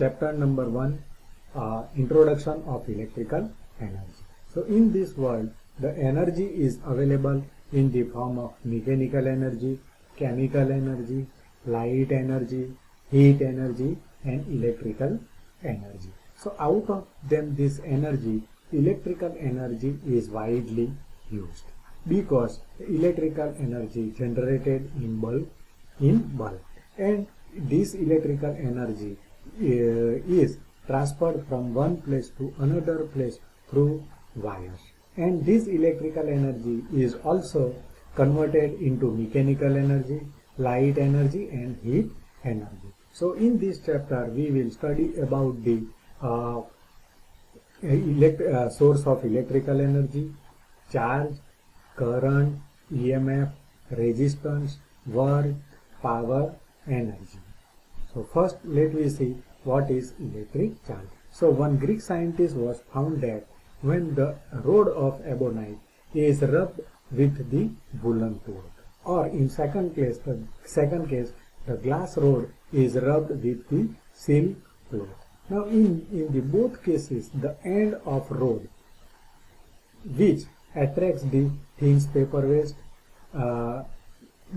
chapter number 1, Introduction of Electrical Energy. So in this world, the energy is available in the form of mechanical energy, chemical energy, light energy, heat energy, and electrical energy. So out of them, this energy, electrical energy, is widely used because electrical energy generated in bulk, and this electrical energy is transferred from one place to another place through wires, and this electrical energy is also converted into mechanical energy, light energy, and heat energy. So in this chapter we will study about the source of electrical energy, charge, current, EMF, resistance, work, power, energy. So first let me see what is electric charge. So one Greek scientist was found that when the rod of ebonite is rubbed with the woolen cloth, or in second case the glass rod is rubbed with the silk cloth. Now in the both cases, the end of rod, which attracts the thin paper waste,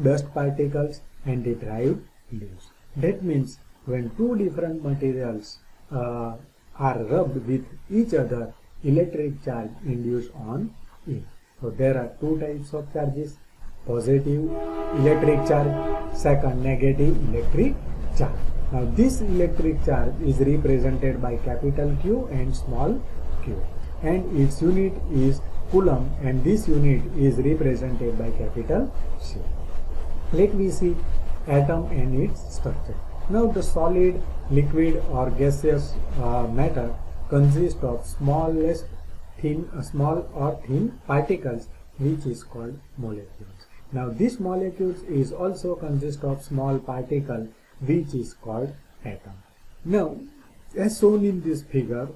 dust particles, and the dried leaves. That means when two different materials are rubbed with each other, electric charge induced on it. So there are two types of charges: positive electric charge, second negative electric charge. Now this electric charge is represented by capital Q and small q, and its unit is coulomb, and this unit is represented by capital C. Let me see atom and its structure. Now the solid, liquid, or gaseous matter consists of small or thin particles, which is called molecules. Now this molecules is also consist of small particle, which is called atom. Now as shown in this figure,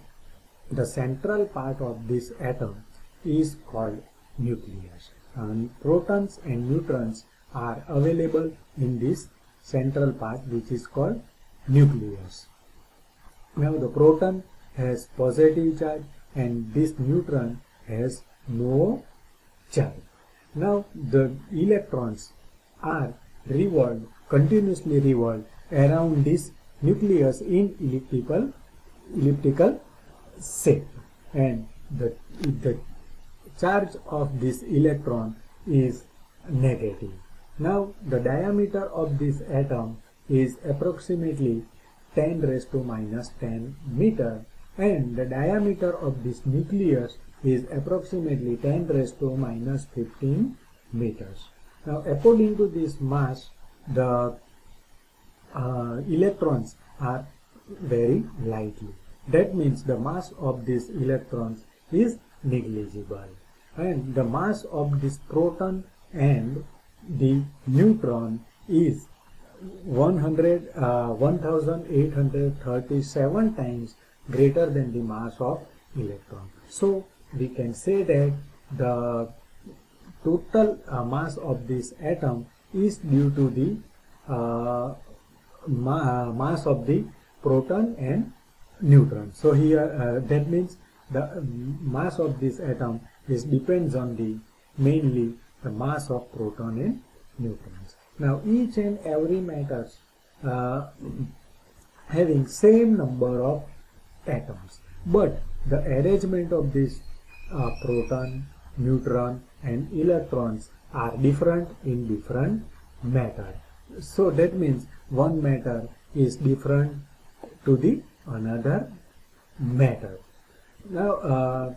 the central part of this atom is called nucleus, and protons and neutrons are available in this central part, which is called nucleus. Now the proton has positive charge and this neutron has no charge. Now the electrons are continuously revolved around this nucleus in elliptical shape, and the charge of this electron is negative. Now the diameter of this atom is approximately 10 raised to minus 10 meter, and the diameter of this nucleus is approximately 10 raised to minus 15 meters. Now according to this mass, the electrons are very lightly. That means the mass of these electrons is negligible, and the mass of this proton and the neutron is 1837 times greater than the mass of electron. So we can say that the total mass of this atom is due to the mass of the proton and neutron. So here that means the mass of this atom depends on mainly the mass of proton and neutrons. Now each and every matter having same number of atoms, but the arrangement of this proton, neutron, and electrons are different in different matter. So that means one matter is different to the another matter. Now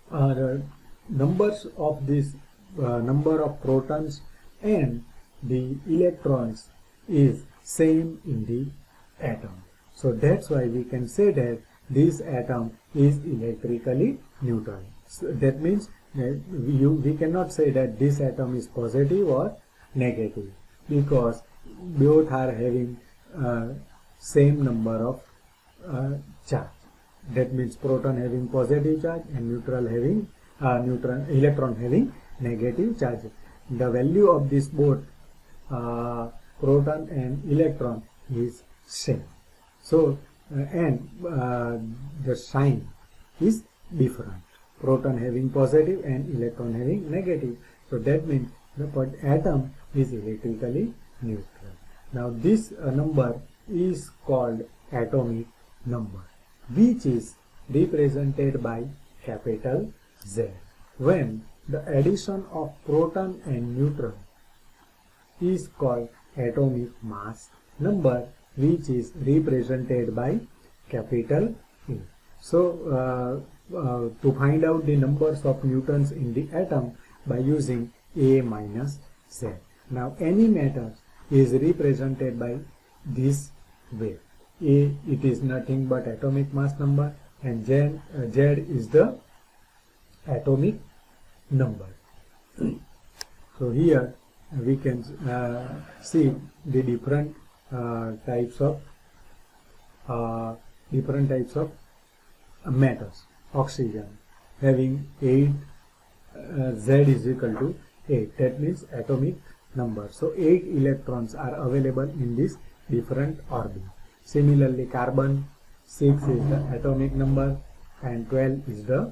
the numbers of this number of protons and the electrons is same in the atom. So that's why we can say that this atom is electrically neutral. So that means that we cannot say that this atom is positive or negative, because both are having same number of charge. That means proton having positive charge and electron having negative charge. The value of this both proton and electron is same. So and the sign is different. Proton having positive and electron having negative. So that means the atom is electrically neutral. Now this number is called atomic number, which is represented by capital Z. When the addition of proton and neutron is called atomic mass number, which is represented by capital A. So to find out the numbers of neutrons in the atom by using A minus Z. Now any matter is represented by this way. A, it is nothing but atomic mass number, and Z is the atomic number. So here we can see the different types of matters. Oxygen having 8, Z is equal to 8. That means atomic number. So 8 electrons are available in this different orbit. Similarly, carbon 6 is the atomic number and 12 is the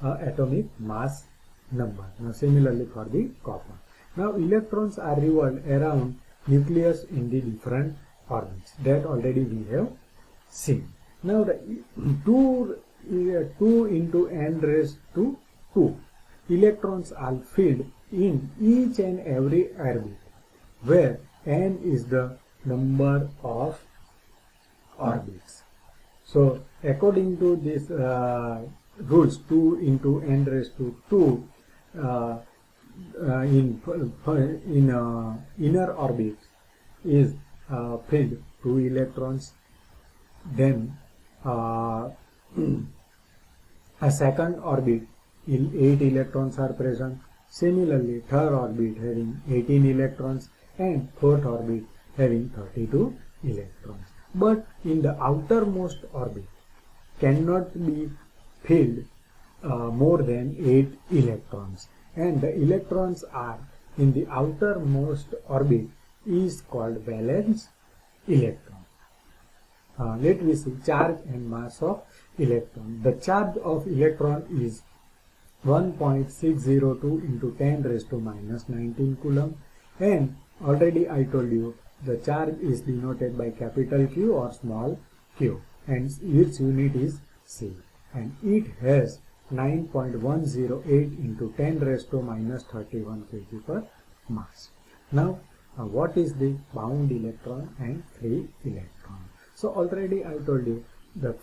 atomic mass number. Now similarly for the copper. Now electrons are revolved around nucleus in the different orbits. That already we have seen. Now the 2 into n raised to 2 electrons are filled in each and every orbit, where n is the number of orbits. So according to this rules, 2 into n raised to 2 in inner orbit is filled 2 electrons. Then a second orbit, 8 electrons are present. Similarly, third orbit having 18 electrons and fourth orbit having 32 electrons. But in the outermost orbit cannot be filled more than 8 electrons, and the electrons are in the outermost orbit is called valence electron. Let me see charge and mass of electron. The charge of electron is 1.602 into 10 raised to minus 19 coulomb, and already I told you the charge is denoted by capital Q or small q, and its unit is C, and it has 9.108 into 10 raised to minus 31 kg per mass. Now what is the bound electron and free electron? So already I told you the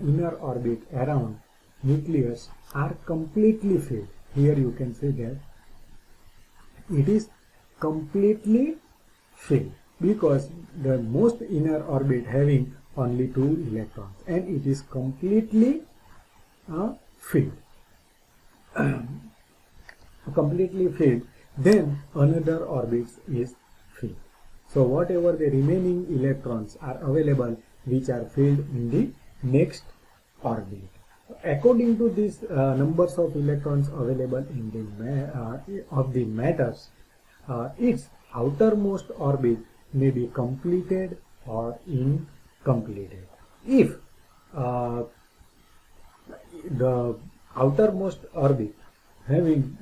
inner orbit around nucleus are completely filled. Here you can see that it is completely filled because the most inner orbit having only 2 electrons, and it is completely filled. Completely filled. Then another orbit is filled. So whatever the remaining electrons are available, which are filled in the next orbit. According to these numbers of electrons available in the matters, its outermost orbit may be completed or incompleted. If the outermost orbit having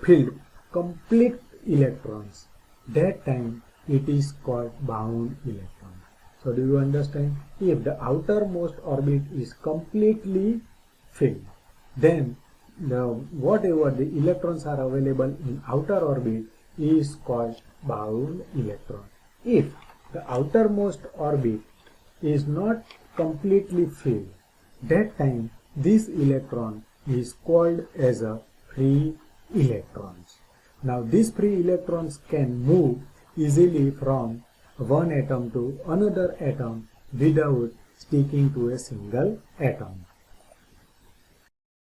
filled complete electrons, that time it is called bound electron. So do you understand? If the outermost orbit is completely filled, then whatever the electrons are available in outer orbit is called bound electron. If the outermost orbit is not completely filled, that time this electron is called as a free electrons. Now these free electrons can move easily from one atom to another atom without sticking to a single atom.